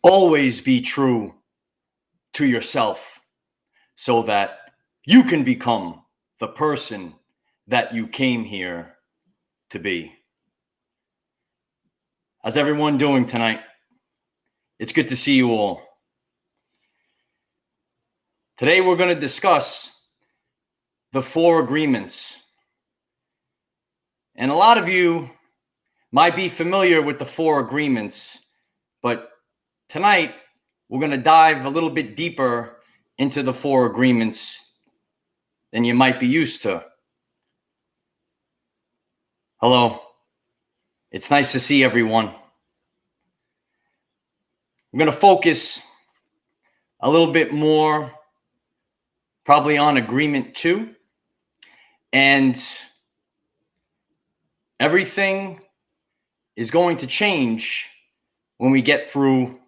Always be true to yourself so that you can become the person that you came here to be. How's everyone doing tonight? It's good to see you all. Today we're going to discuss the 4 agreements. And a lot of you might be familiar with the 4 agreements, but tonight we're going to dive a little bit deeper into the 4 agreements than you might be used to. Hello. It's nice to see everyone. I'm going to focus a little bit more probably on agreement 2, and everything is going to change when we get through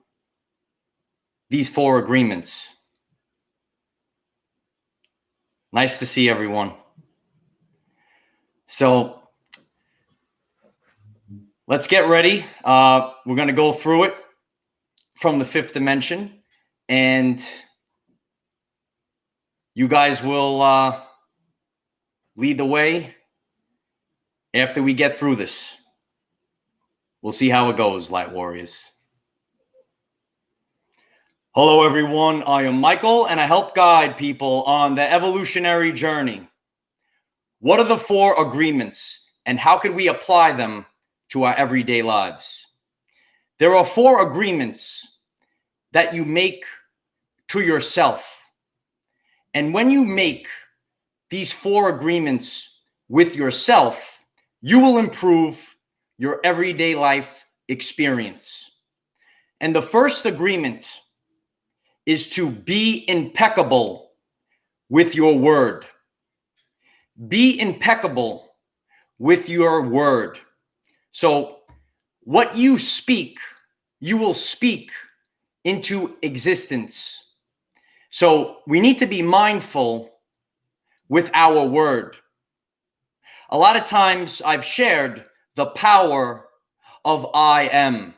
these 4 agreements. Nice to see everyone. So let's get ready. We're going to go through it from the 5th dimension, and you guys will lead the way after we get through this. We'll see how it goes, Light Warriors. Hello, everyone. I am Michael, and I help guide people on the evolutionary journey. What are the 4 agreements, and how could we apply them to our everyday lives? There are 4 agreements that you make to yourself. And when you make these 4 agreements with yourself, you will improve your everyday life experience. And the first agreement is to be impeccable with your word. Be impeccable with your word. So what you speak, you will speak into existence. So we need to be mindful with our word. A lot of times I've shared the power of I am.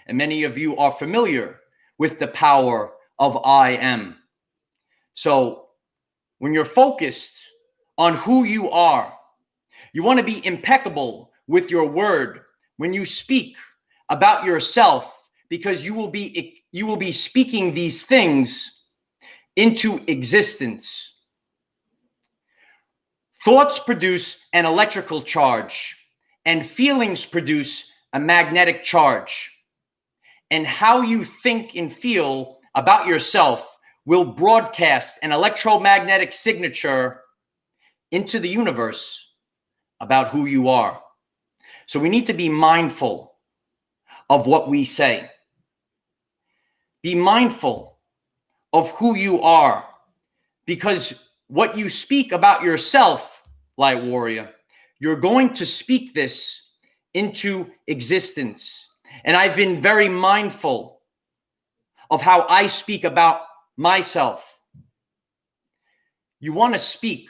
And many of you are familiar with the power of I am. So when you're focused on who you are, you want to be impeccable with your word when you speak about yourself, because you will be speaking these things into existence. Thoughts produce an electrical charge, and feelings produce a magnetic charge. And how you think and feel about yourself will broadcast an electromagnetic signature into the universe about who you are. So we need to be mindful of what we say. Be mindful of who you are, because what you speak about yourself, Light Warrior, you're going to speak this into existence. And I've been very mindful of how I speak about myself. You want to speak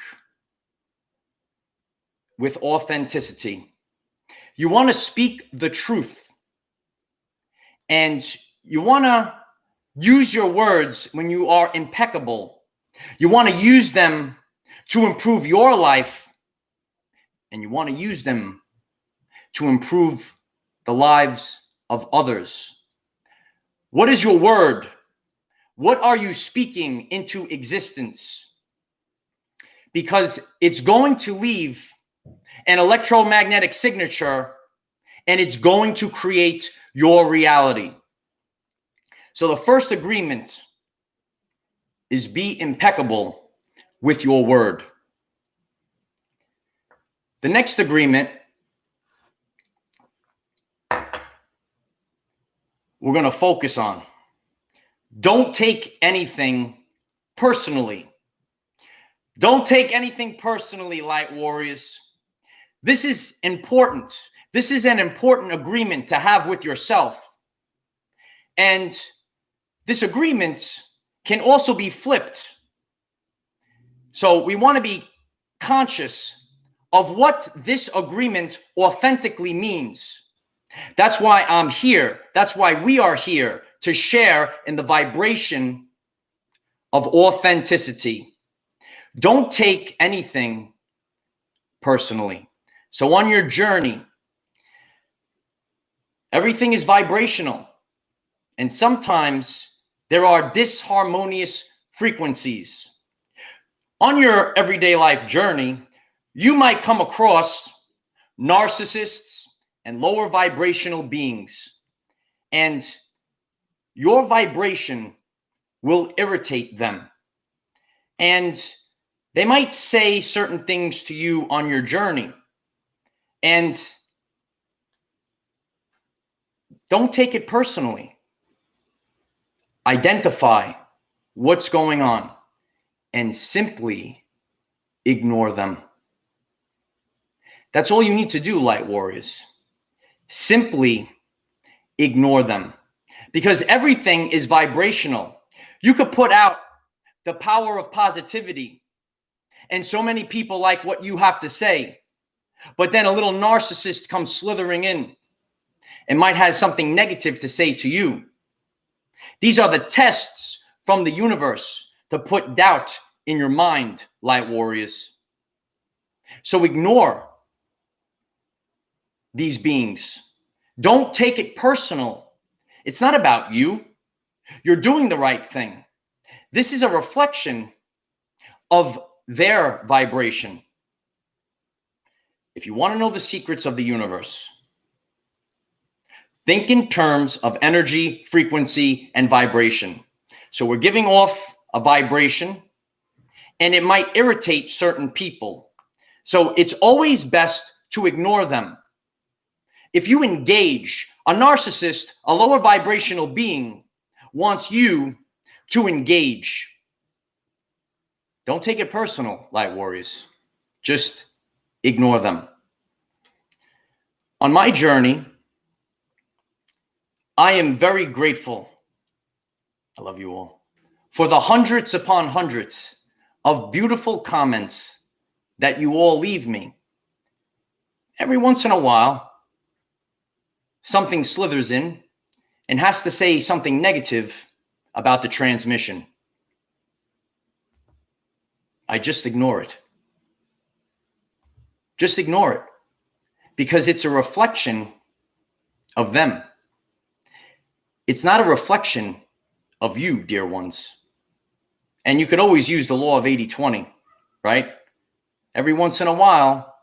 with authenticity. You want to speak the truth. And you want to use your words when you are impeccable. You want to use them to improve your life. And you want to use them to improve the lives of others. What is your word? What are you speaking into existence? Because it's going to leave an electromagnetic signature, and it's going to create your reality. So the first agreement is be impeccable with your word. The next agreement we're going to focus on: don't take anything personally. Don't take anything personally, Light Warriors. This is important. This is an important agreement to have with yourself. And this agreement can also be flipped. So we want to be conscious of what this agreement authentically means. That's why I'm here. That's why we are here, to share in the vibration of authenticity. Don't take anything personally. So on your journey, everything is vibrational. And sometimes there are disharmonious frequencies. On your everyday life journey, you might come across narcissists and lower vibrational beings. And your vibration will irritate them. And they might say certain things to you on your journey. And don't take it personally. Identify what's going on and simply ignore them. That's all you need to do, light warriors. Simply ignore them, because everything is vibrational. You could put out the power of positivity, and so many people like what you have to say, but then a little narcissist comes slithering in and might have something negative to say to you. These are the tests from the universe to put doubt in your mind, light warriors. So ignore these beings. Don't take it personal. It's not about you. You're doing the right thing. This is a reflection of their vibration. If you want to know the secrets of the universe, think in terms of energy, frequency, and vibration. So we're giving off a vibration, and it might irritate certain people. So it's always best to ignore them. If you engage a narcissist, a lower vibrational being wants you to engage. Don't take it personal, light warriors. Just ignore them. On my journey, I am very grateful, I love you all, for the hundreds upon hundreds of beautiful comments that you all leave me. Every once in a while, something slithers in and has to say something negative about the transmission. I just ignore it. Just ignore it, because it's a reflection of them. It's not a reflection of you, dear ones. And you could always use the law of 80-20, right? Every once in a while,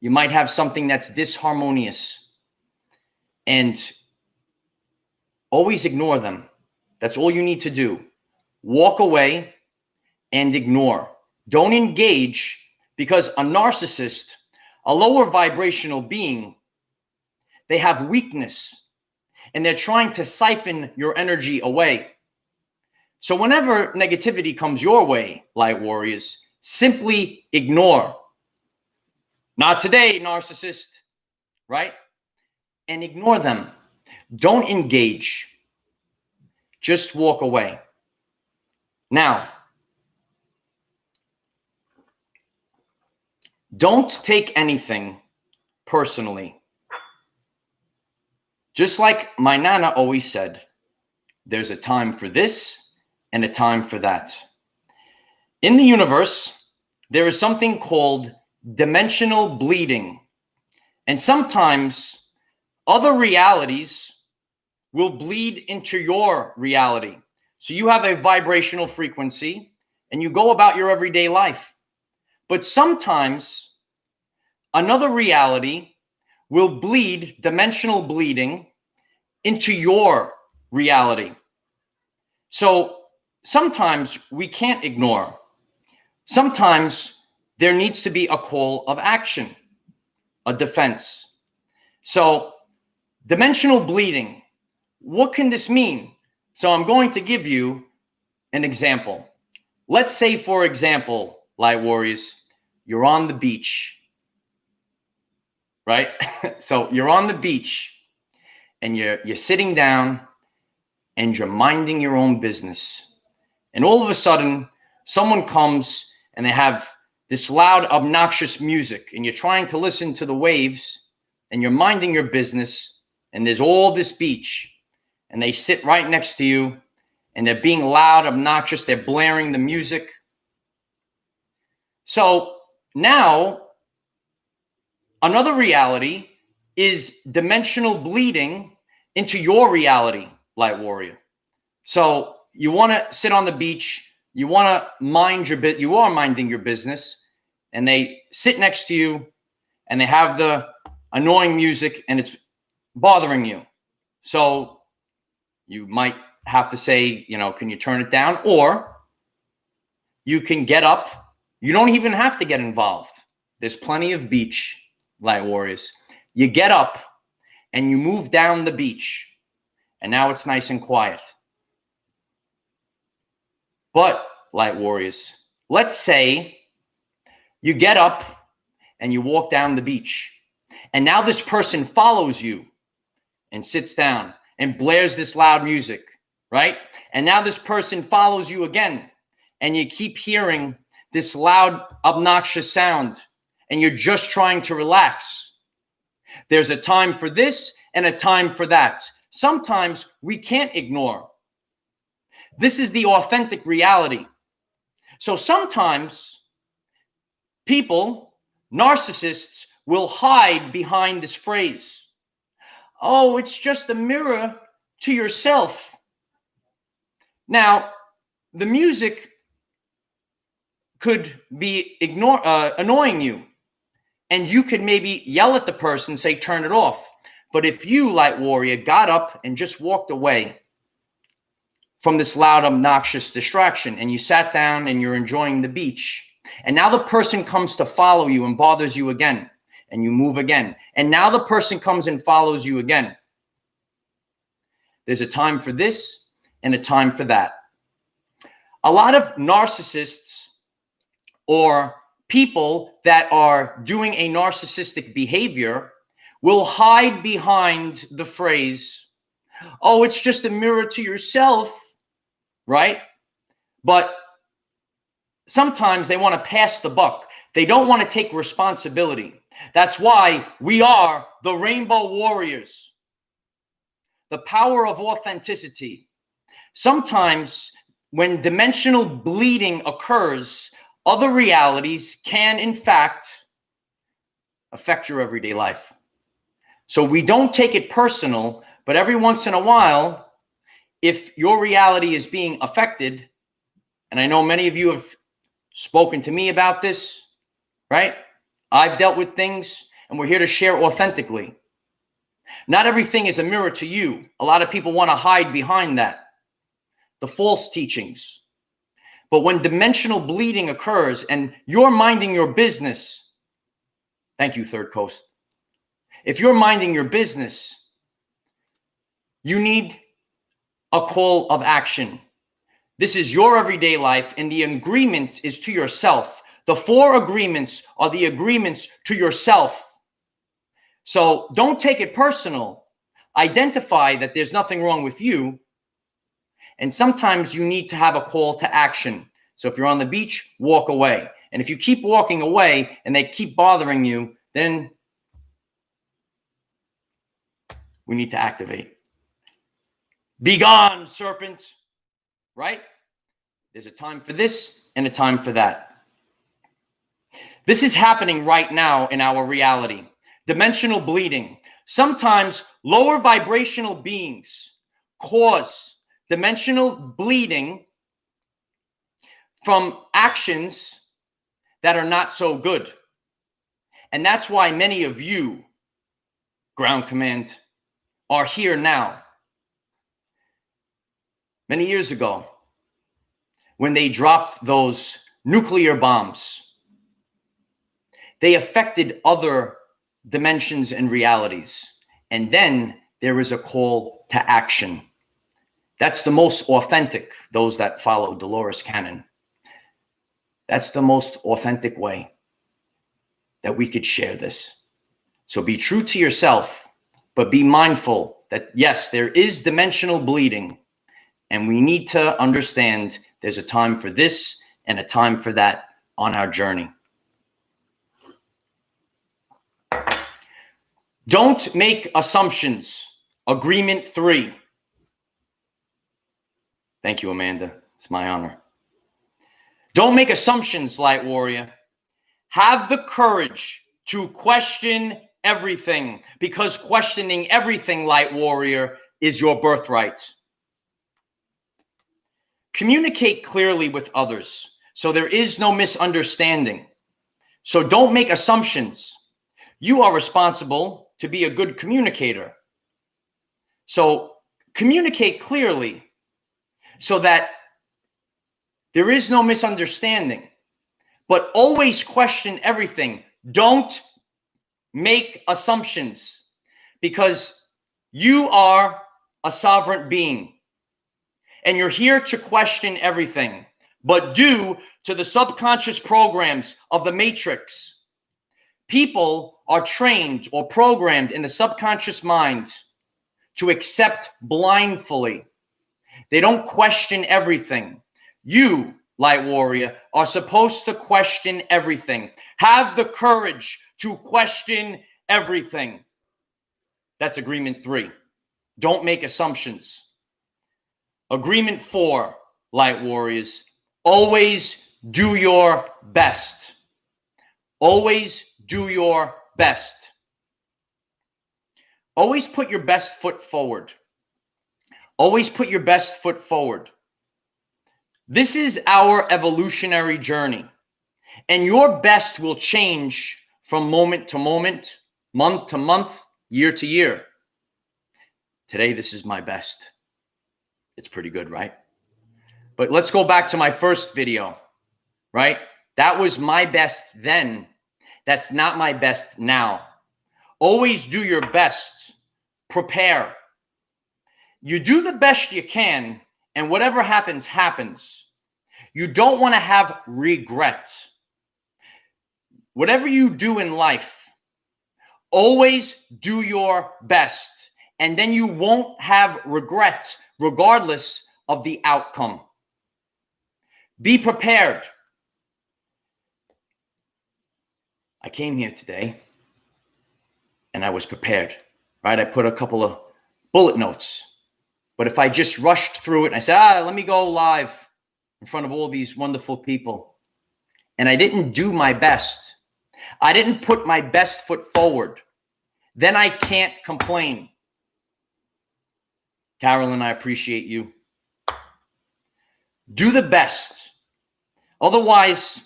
you might have something that's disharmonious. And always ignore them. That's all you need to do. Walk away and ignore. Don't engage, because a narcissist, a lower vibrational being, they have weakness and they're trying to siphon your energy away. So whenever negativity comes your way, light warriors, simply ignore. Not today, narcissist, right? And ignore them. Don't engage. Just walk away. Now, don't take anything personally. Just like my Nana always said, there's a time for this and a time for that. In the universe, there is something called dimensional bleeding. And sometimes other realities will bleed into your reality. So you have a vibrational frequency and you go about your everyday life. But sometimes another reality will bleed, dimensional bleeding, into your reality. So sometimes we can't ignore. Sometimes there needs to be a call of action, a defense. So dimensional bleeding, what can this mean? So I'm going to give you an example. Let's say, for example, light warriors, you're on the beach, right? So you're on the beach and you're sitting down and you're minding your own business. And all of a sudden, someone comes and they have this loud, obnoxious music, and you're trying to listen to the waves and you're minding your business, and there's all this beach. and they sit right next to you, and they're being loud, obnoxious, they're blaring the music. So now, another reality is dimensional bleeding into your reality, light warrior. So you want to sit on the beach, you want to mind your bit, you are minding your business, and they sit next to you and they have the annoying music and it's bothering you. So you might have to say, can you turn it down? Or you can get up. You don't even have to get involved. There's plenty of beach, light warriors. You get up and you move down the beach, and now it's nice and quiet. But, light warriors, let's say you get up and you walk down the beach, and now this person follows you and sits down and blares this loud music, right? And now this person follows you again, and you keep hearing this loud, obnoxious sound, and you're just trying to relax. There's a time for this and a time for that. Sometimes we can't ignore. This is the authentic reality. So sometimes people, narcissists, will hide behind this phrase. Oh, it's just a mirror to yourself. Now, the music could be annoying you, and you could maybe yell at the person, say, turn it off. But if you, light warrior, got up and just walked away from this loud, obnoxious distraction, and you sat down and you're enjoying the beach, and now the person comes to follow you and bothers you again, and you move again, and now the person comes and follows you again. There's a time for this and a time for that. A lot of narcissists or people that are doing a narcissistic behavior will hide behind the phrase, oh, it's just a mirror to yourself, right? But sometimes they want to pass the buck. They don't want to take responsibility. That's why we are the Rainbow Warriors. The power of authenticity. Sometimes when dimensional bleeding occurs, other realities can, in fact, affect your everyday life. So we don't take it personal, but every once in a while, if your reality is being affected, and I know many of you have spoken to me about this, right? I've dealt with things, and we're here to share authentically. Not everything is a mirror to you. A lot of people want to hide behind that, the false teachings. But when dimensional bleeding occurs and you're minding your business, thank you, Third Coast. If you're minding your business, you need a call of action. This is your everyday life, and the agreement is to yourself. The 4 agreements are the agreements to yourself. So don't take it personal. Identify that there's nothing wrong with you. And sometimes you need to have a call to action. So if you're on the beach, walk away. And if you keep walking away and they keep bothering you, then we need to activate. Be gone, serpent, right? There's a time for this and a time for that. This is happening right now in our reality. Dimensional bleeding. Sometimes lower vibrational beings cause dimensional bleeding from actions that are not so good. And that's why many of you, Ground Command, are here now. Many years ago, when they dropped those nuclear bombs, they affected other dimensions and realities. And then there is a call to action. That's the most authentic, those that follow Dolores Cannon. That's the most authentic way that we could share this. So be true to yourself, but be mindful that, yes, there is dimensional bleeding, and we need to understand there's a time for this and a time for that on our journey. Don't make assumptions. Agreement 3. Thank you, Amanda. It's my honor. Don't make assumptions, Light Warrior. Have the courage to question everything, because questioning everything, Light Warrior, is your birthright. Communicate clearly with others so there is no misunderstanding. So don't make assumptions. You are responsible to be a good communicator. So communicate clearly so that there is no misunderstanding, but always question everything. Don't make assumptions, because you are a sovereign being and you're here to question everything. But due to the subconscious programs of the Matrix, people are trained or programmed in the subconscious mind to accept blindly. They don't question everything. You, Light Warrior, are supposed to question everything. Have the courage to question everything. That's agreement 3. Don't make assumptions. Agreement 4, Light Warriors, always do your best. Always do your best. Always put your best foot forward. Always put your best foot forward. This is our evolutionary journey, and your best will change from moment to moment, month to month, year to year. Today, this is my best. It's pretty good, right? But let's go back to my first video, right? That was my best then. That's not my best now. Always do your best. Prepare. You do the best you can, and whatever happens, happens. You don't want to have regrets. Whatever you do in life, always do your best, and then you won't have regret regardless of the outcome. Be prepared. I came here today and I was prepared, right? I put a couple of bullet notes, but if I just rushed through it and I said, let me go live in front of all these wonderful people, and I didn't do my best, I didn't put my best foot forward, then I can't complain. Carolyn, I appreciate you. Do the best. Otherwise,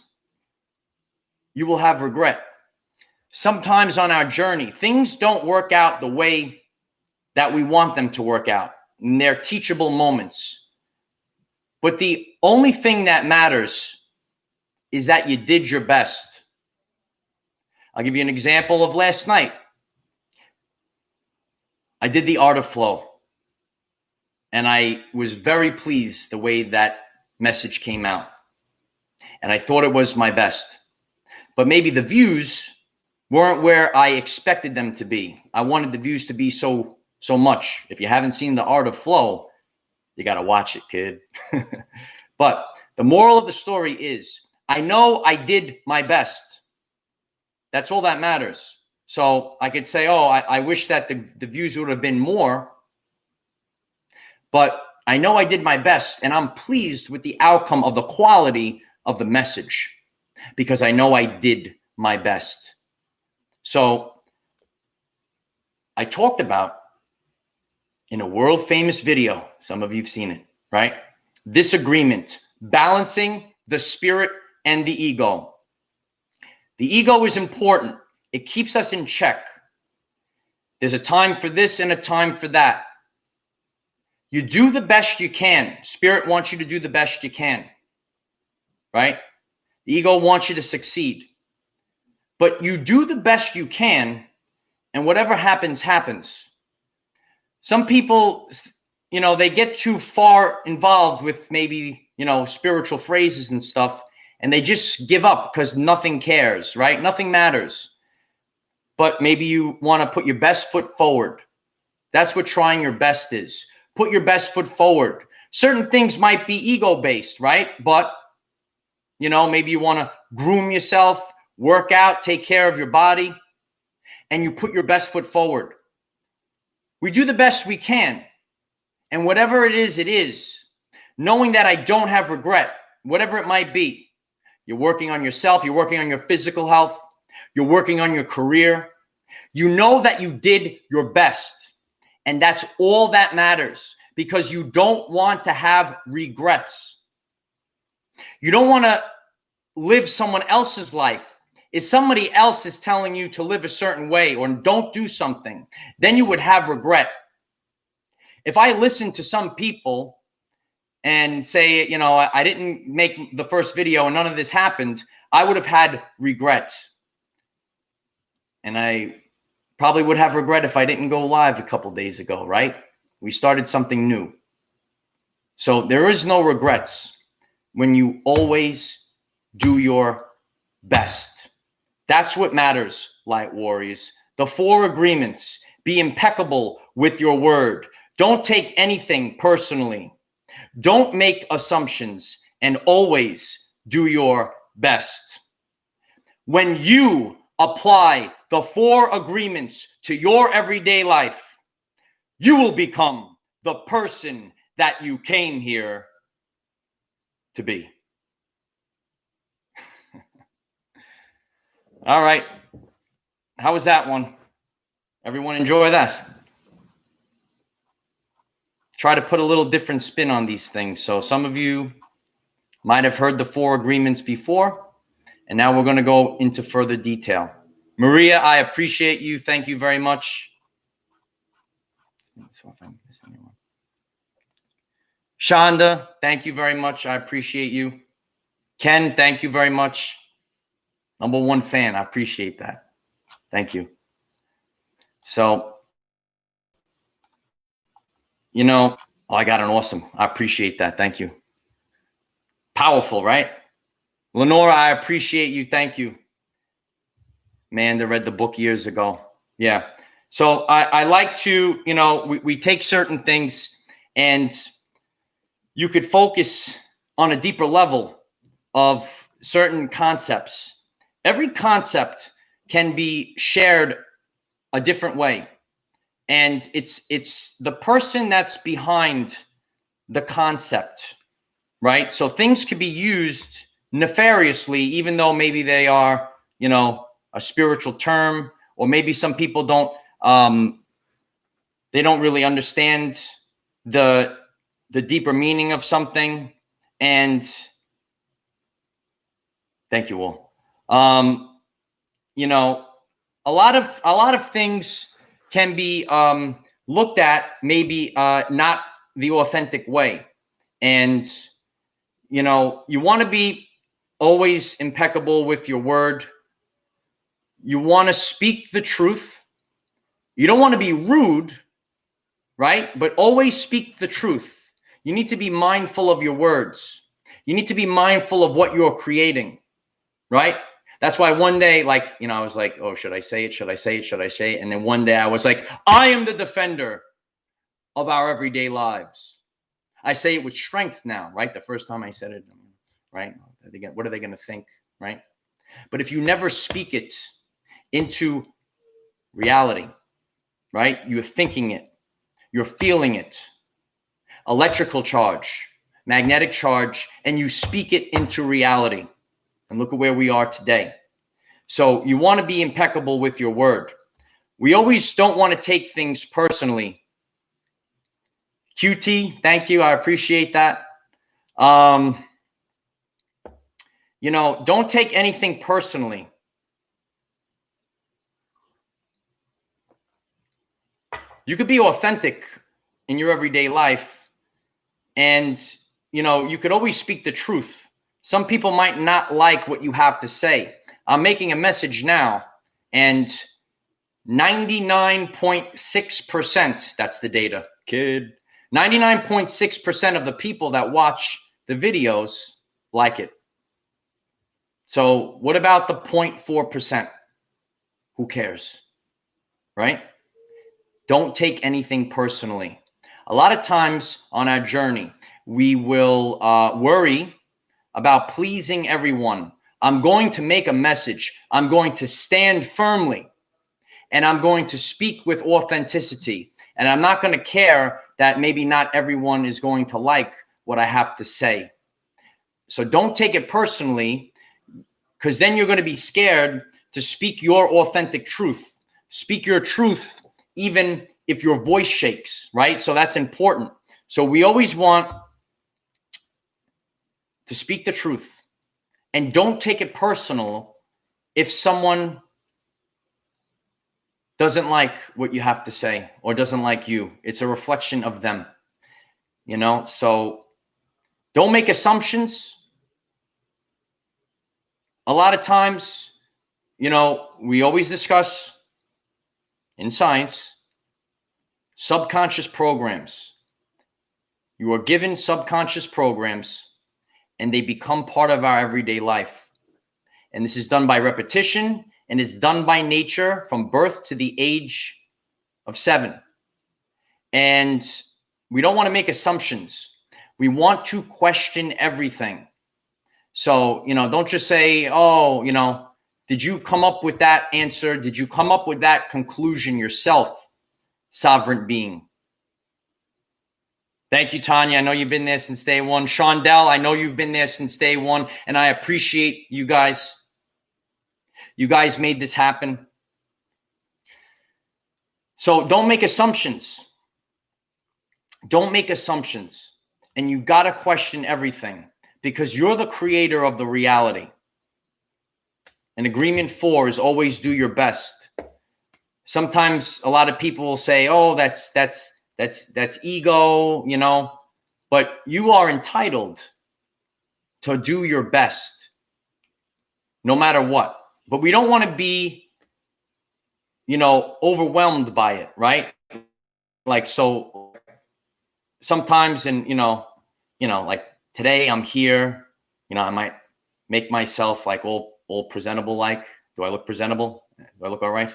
you will have regret. Sometimes on our journey, things don't work out the way that we want them to work out. And they're teachable moments. But the only thing that matters is that you did your best. I'll give you an example of last night. I did the Art of Flow. And I was very pleased the way that message came out. And I thought it was my best. But maybe the views weren't where I expected them to be. I wanted the views to be so much. If you haven't seen the Art of Flow, you got to watch it, kid. But the moral of the story is, I know I did my best. That's all that matters. So I could say, I wish that the views would have been more. But I know I did my best, and I'm pleased with the outcome of the quality of the message, because I know I did my best. So I talked about, in a world famous video, some of you've seen it, right? This agreement, balancing the spirit and the ego. The ego is important. It keeps us in check. There's a time for this and a time for that. You do the best you can. Spirit wants you to do the best you can, right? The ego wants you to succeed. But you do the best you can, and whatever happens, happens. Some people, they get too far involved with maybe, spiritual phrases and stuff, and they just give up because nothing cares, right? Nothing matters. But maybe you want to put your best foot forward. That's what trying your best is. Put your best foot forward. Certain things might be ego-based, right? But, maybe you want to groom yourself, work out, take care of your body, and you put your best foot forward. We do the best we can. And whatever it is, it is. knowing that I don't have regret, whatever it might be. You're working on yourself. You're working on your physical health. You're working on your career. You know that you did your best. And that's all that matters, because you don't want to have regrets. You don't want to live someone else's life. If somebody else is telling you to live a certain way or don't do something, then you would have regret. If I listen to some people and say, you know, I didn't make the first video and none of this happened, I would have had regret. And I probably would have regret if I didn't go live a couple days ago, right? We started something new. So there is no regrets when you always do your best. That's what matters, light warriors. The 4 agreements. Be impeccable with your word. Don't take anything personally. Don't make assumptions, and always do your best. When you apply the 4 agreements to your everyday life, you will become the person that you came here to be. All right. How was that one? Everyone enjoy that? Try to put a little different spin on these things. So some of you might have heard the 4 agreements before, and now we're going to go into further detail. Maria, I appreciate you. Thank you very much. Shonda, thank you very much. I appreciate you. Ken, thank you very much. #1 fan. I appreciate that. Thank you. So, you know, I got an awesome. I appreciate that. Thank you. Powerful, right? Lenora, I appreciate you. Thank you. Man, they read the book years ago. Yeah. So I like to, you know, we take certain things and you could focus on a deeper level of certain concepts. Every concept can be shared a different way. And it's the person that's behind the concept, right? So things could be used nefariously, even though maybe they are, you know, a spiritual term, or maybe some people don't, they don't really understand the deeper meaning of something. And thank you all. You know, a lot of things can be looked at maybe not the authentic way. And, you know, you want to be always impeccable with your word. You want to speak the truth. You don't want to be rude, right? But always speak the truth. You need to be mindful of your words. You need to be mindful of what you're creating, right? That's why one day, like, you know, I was like, oh, should I say it? Should I say it? Should I say it? And then one day I was like, I am the defender of our everyday lives. I say it with strength now, right? The first time I said it, right? What are they going to think, right? But if you never speak it into reality, right? You're thinking it, you're feeling it, electrical charge, magnetic charge, and you speak it into reality. And look at where we are today. So you want to be impeccable with your word. We always don't want to take things personally. QT, thank you. I appreciate that. You know, don't take anything personally. You could be authentic in your everyday life, and, you know, you could always speak the truth. Some people might not like what you have to say. I'm making a message now, and 99.6%, that's the data, kid. 99.6% of the people that watch the videos like it. So what about the 0.4%? Who cares, right? Don't take anything personally. A lot of times on our journey, we will worry about pleasing everyone. I'm going to make a message. I'm going to stand firmly, and I'm going to speak with authenticity. And I'm not going to care that maybe not everyone is going to like what I have to say. So don't take it personally, because then you're going to be scared to speak your authentic truth. Speak your truth, even if your voice shakes, right? So that's important. So we always want to speak the truth, and don't take it personal if someone doesn't like what you have to say or doesn't like you. It's a reflection of them, you know? So don't make assumptions. A lot of times, you know, we always discuss in science, subconscious programs. You are given subconscious programs and they become part of our everyday life. And this is done by repetition, and it's done by nature from birth to the age of 7. And we don't want to make assumptions. We want to question everything. So, you know, don't just say, oh, you know, did you come up with that answer? Did you come up with that conclusion yourself, sovereign being? Thank you, Tanya. I know you've been there since day one. Shondell, I know you've been there since day one, and I appreciate you guys. You guys made this happen. So don't make assumptions. Don't make assumptions. And you got to question everything, because you're the creator of the reality. And agreement 4 is always do your best. Sometimes a lot of people will say, oh, that's ego, you know, but you are entitled to do your best no matter what. But we don't want to be, you know, overwhelmed by it, right? Like, so sometimes, and, you know, like today I'm here, you know, I might make myself like all presentable. Like, do I look presentable? Do I look all right?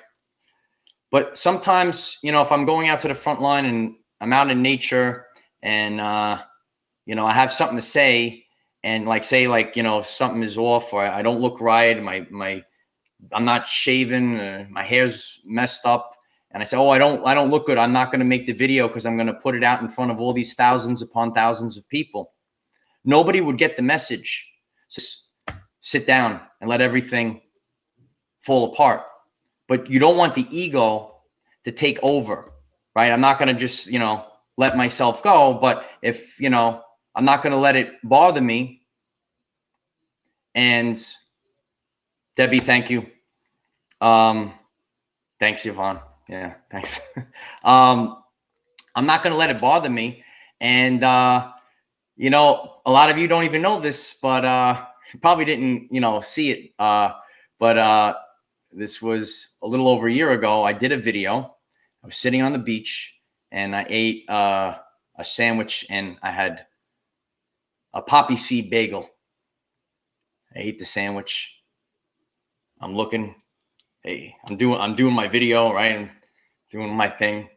But sometimes, you know, if I'm going out to the front line and I'm out in nature and, you know, I have something to say, and like, say like, you know, something is off or I don't look right. I'm not shaven. My hair's messed up. And I say, oh, I don't look good. I'm not going to make the video because I'm going to put it out in front of all these thousands upon thousands of people. Nobody would get the message. Just sit down and let everything fall apart. But you don't want the ego to take over, right? I'm not going to just, you know, let myself go. But if, you know, I'm not going to let it bother me. And Debbie, thank you. Thanks, Yvonne. Yeah, thanks. I'm not going to let it bother me. And, you know, a lot of you don't even know this, but you probably didn't, you know, see it. But this was a little over a year ago. I did a video. I was sitting on the beach and I ate a sandwich, and I had a poppy seed bagel. I ate the sandwich. I'm looking. Hey, I'm doing my video, right? I'm doing my thing.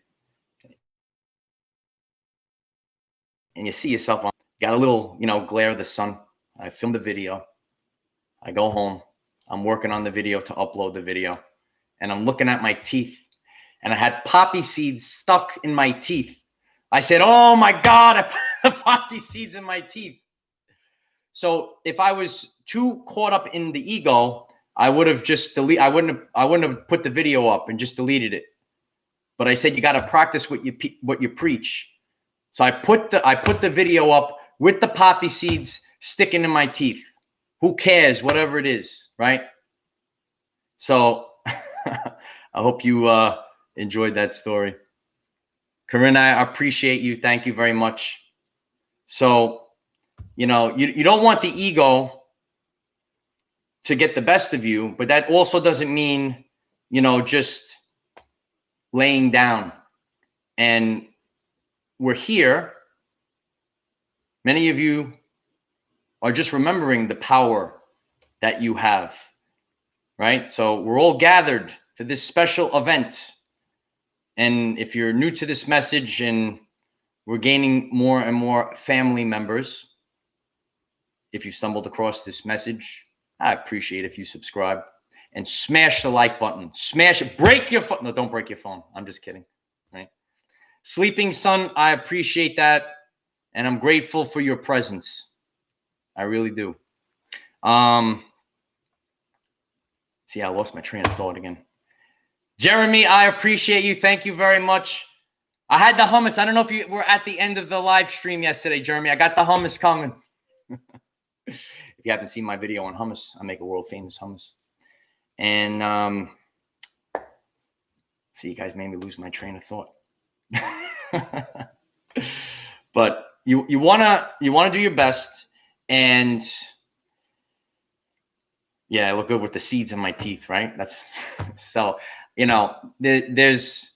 And you see yourself on, got a little, you know, glare of the sun. I filmed the video. I go home. I'm working on the video to upload the video. And I'm looking at my teeth. And I had poppy seeds stuck in my teeth. I said, oh my God, I put the poppy seeds in my teeth. So if I was too caught up in the ego, I would have just deleted. I wouldn't have put the video up and just deleted it. But I said you got to practice what you preach. So I put the video up with the poppy seeds sticking in my teeth. Who cares? Whatever it is, right? So I hope you enjoyed that story. Corinne, I appreciate you. Thank you very much. So, you know, you don't want the ego to get the best of you, but that also doesn't mean, you know, just laying down. And we're here. Many of you are just remembering the power that you have, right? So we're all gathered for this special event. And if you're new to this message, and we're gaining more and more family members, if you stumbled across this message, I appreciate if you subscribe and smash the like button. Smash it. Break your phone. No, don't break your phone. I'm just kidding. Right? Sleeping Sun, I appreciate that. And I'm grateful for your presence. I really do. See, I lost my train of thought again. Jeremy, I appreciate you. Thank you very much. I had the hummus. I don't know if you were at the end of the live stream yesterday, Jeremy. I got the hummus coming. If you haven't seen my video on hummus, I make a world famous hummus. And see, you guys made me lose my train of thought. But you wanna do your best. And yeah, I look good with the seeds in my teeth, right? That's so, there's,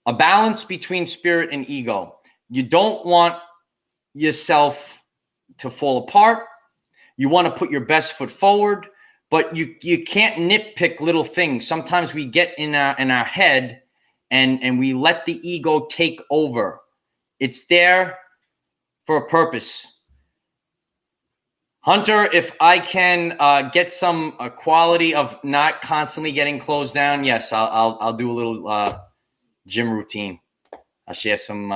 a balance between spirit and ego. You don't want yourself to fall apart. You want to put your best foot forward, but you can't nitpick little things. Sometimes we get in our head and we let the ego take over. It's there for a purpose. Hunter, if I can get some quality of not constantly getting closed down, yes, I'll do a little gym routine. I'll share some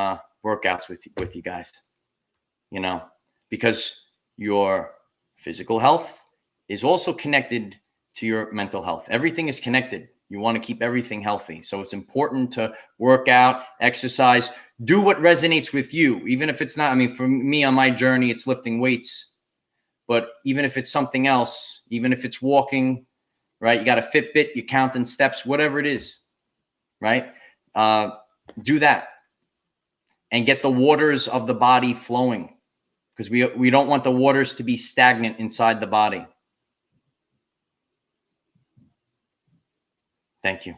workouts with you guys. Because your physical health is also connected to your mental health. Everything is connected. You want to keep everything healthy. So it's important to work out, exercise, do what resonates with you. Even if it's not, for me on my journey, it's lifting weights. But even if it's something else, even if it's walking, right? You got a Fitbit, you're counting steps, whatever it is, right? Do that and get the waters of the body flowing, because we don't want the waters to be stagnant inside the body. Thank you.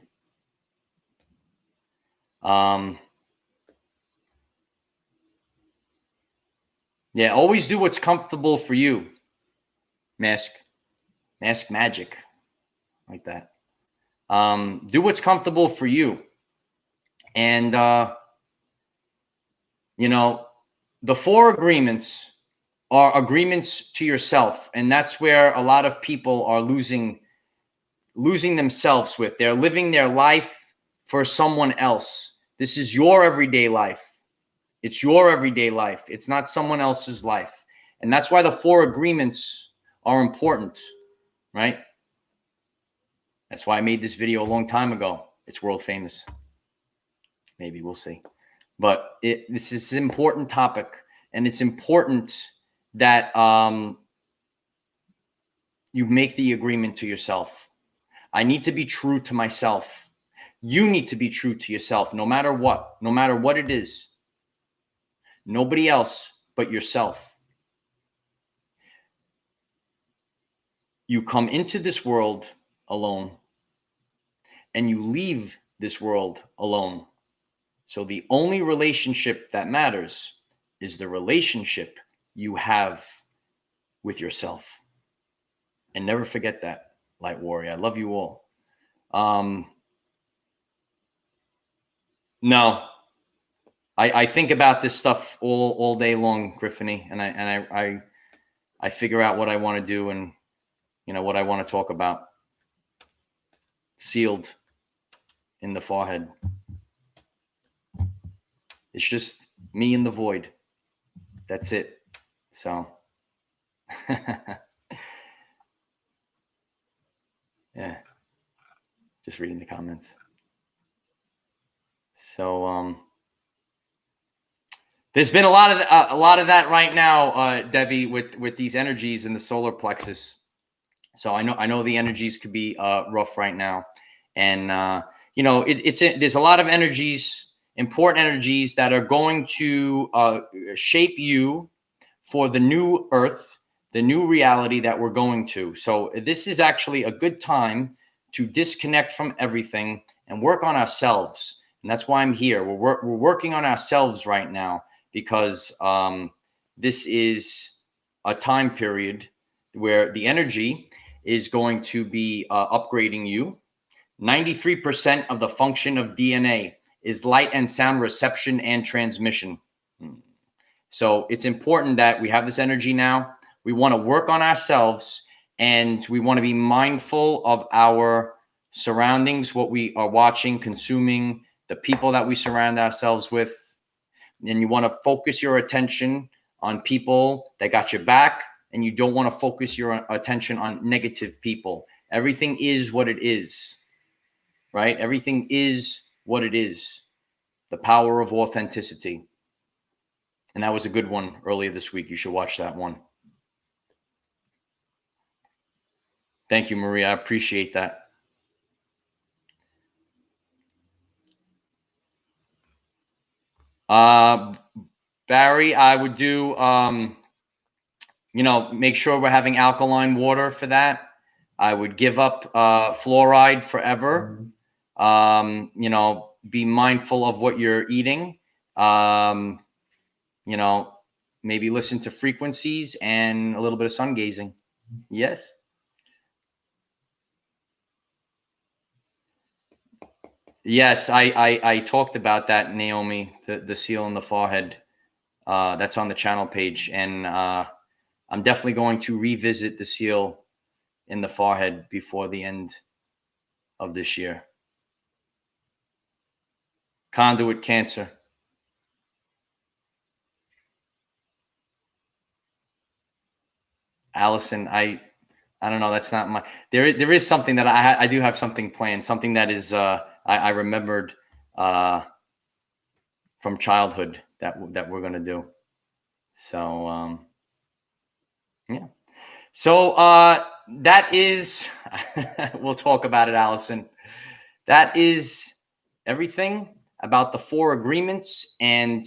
Yeah, always do what's comfortable for you. Mask magic, like that. Do what's comfortable for you. And, the 4 agreements are agreements to yourself. And that's where a lot of people are losing themselves with. They're living their life for someone else. This is your everyday life. It's your everyday life. It's not someone else's life. And that's why the 4 agreements are important, right? That's why I made this video a long time ago. It's world famous. Maybe, we'll see. But this is an important topic, and it's important that you make the agreement to yourself. I need to be true to myself. You need to be true to yourself, no matter what it is. Nobody else but yourself. You come into this world alone, and you leave this world alone. So the only relationship that matters is the relationship you have with yourself. And never forget that, Light Warrior. I love you all. No, I think about this stuff all day long, Griffiny, and I figure out what I want to do and what I want to talk about. Sealed in the forehead. It's just me in the void. That's it. So, yeah, just reading the comments. So, there's been a lot of that right now, Debbie, with these energies in the solar plexus. So I know the energies could be rough right now, and there's a lot of energies. Important energies that are going to shape you for the new earth, the new reality that we're going to. So this is actually a good time to disconnect from everything and work on ourselves. And that's why I'm here. We're working on ourselves right now, because this is a time period where the energy is going to be upgrading you. 93% of the function of DNA is light and sound reception and transmission. So it's important that we have this energy now. We want to work on ourselves, and we want to be mindful of our surroundings, what we are watching, consuming, the people that we surround ourselves with. and you want to focus your attention on people that got your back, and you don't want to focus your attention on negative people. Everything is what it is, right? Everything is what it is. The power of authenticity. And that was a good one earlier this week. You should watch that one. Thank you, Maria. I appreciate that. Barry, I would do, make sure we're having alkaline water for that. I would give up fluoride forever. Be mindful of what you're eating. Maybe listen to frequencies and a little bit of sun gazing. Yes. Yes, I talked about that, Naomi, the seal in the forehead. That's on the channel page. And I'm definitely going to revisit the seal in the forehead before the end of this year. Conduit cancer. Allison, I don't know. That's not my. There is something that I do have something planned. Something that is I remembered from childhood that we're gonna do. So yeah. So that is. We'll talk about it, Allison. That is everything about the 4 agreements, and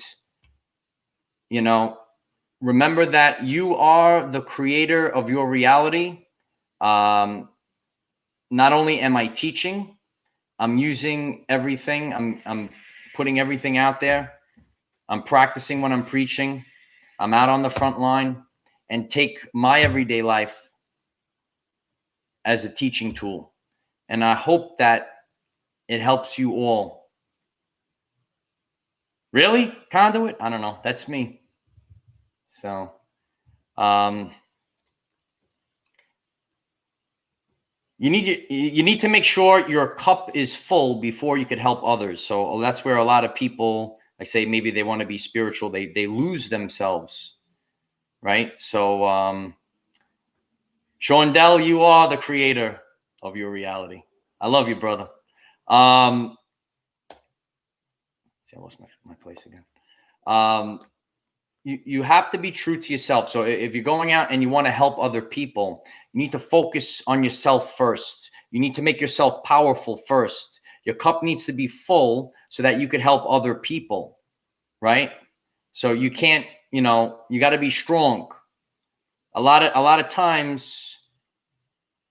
remember that you are the creator of your reality. Not only am I teaching, I'm using everything. I'm putting everything out there. I'm practicing when I'm preaching. I'm out on the front line, and take my everyday life as a teaching tool. And I hope that it helps you all. Really? Conduit? I don't know. That's me. So, you need to make sure your cup is full before you could help others. So that's where a lot of people, I say, maybe they want to be spiritual. They lose themselves, right? So, Shondell, you are the creator of your reality. I love you, brother. See, I lost my place again. You have to be true to yourself. So if you're going out and you want to help other people, you need to focus on yourself first. You need to make yourself powerful first. Your cup needs to be full so that you could help other people, right? So you can't, you got to be strong. A lot of times,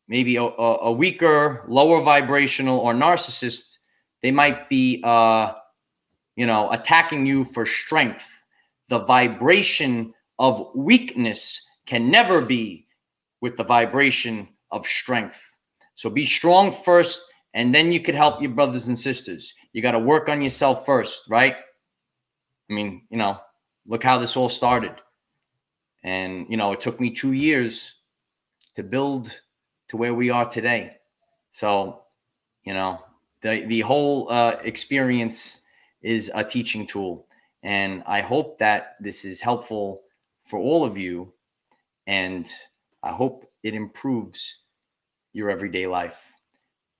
maybe a weaker, lower vibrational or narcissist, they might be, attacking you for strength. The vibration of weakness can never be with the vibration of strength. So be strong first, and then you could help your brothers and sisters. You got to work on yourself first, right? I mean, look how this all started. And, it took me 2 years to build to where we are today. So, the whole experience is a teaching tool. And I hope that this is helpful for all of you. And I hope it improves your everyday life.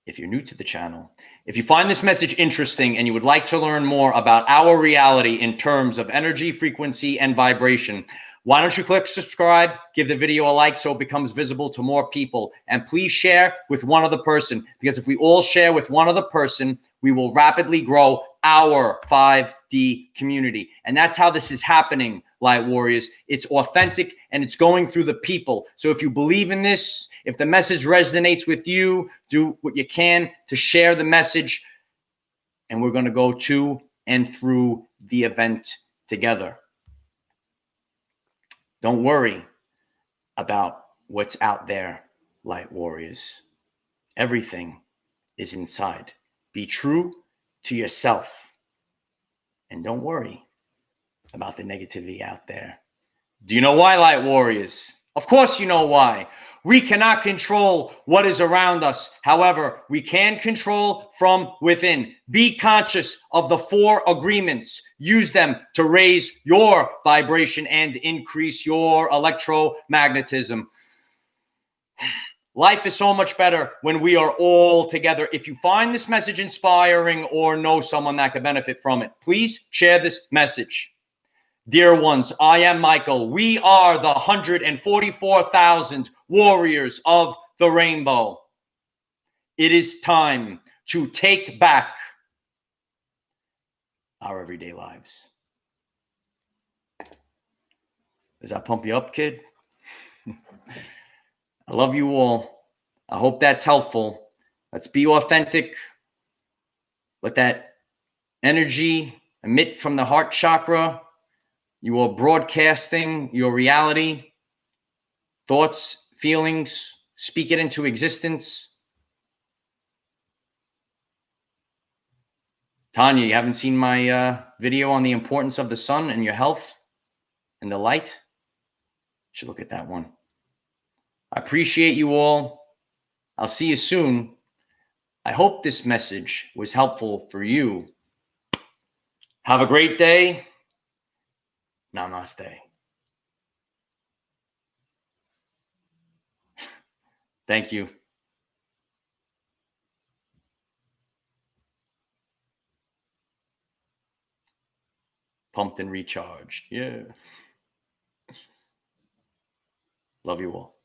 If you're new to the channel, if you find this message interesting and you would like to learn more about our reality in terms of energy, frequency, and vibration, why don't you click subscribe, give the video a like so it becomes visible to more people, and please share with one other person, because if we all share with one other person, we will rapidly grow our 5D community. And that's how this is happening, Light Warriors. It's authentic and it's going through the people. So if you believe in this, if the message resonates with you, do what you can to share the message. And we're going to go to and through the event together. Don't worry about what's out there, Light Warriors. Everything is inside. Be true to yourself. And don't worry about the negativity out there. Do you know why, Light Warriors? Of course, you know why. We cannot control what is around us. However, we can control from within. Be conscious of the 4 agreements. Use them to raise your vibration and increase your electromagnetism. Life is so much better when we are all together. If you find this message inspiring or know someone that could benefit from it, please share this message. Dear ones, I am Michael. We are the 144,000 warriors of the rainbow. It is time to take back our everyday lives. Does that pump you up, kid? I love you all. I hope that's helpful. Let's be authentic. Let that energy emit from the heart chakra. You are broadcasting your reality, thoughts, feelings, speak it into existence. Tanya, you haven't seen my video on the importance of the sun and your health and the light? You should look at that one. I appreciate you all. I'll see you soon. I hope this message was helpful for you. Have a great day. Namaste. Thank you. Pumped and recharged. Yeah. Love you all.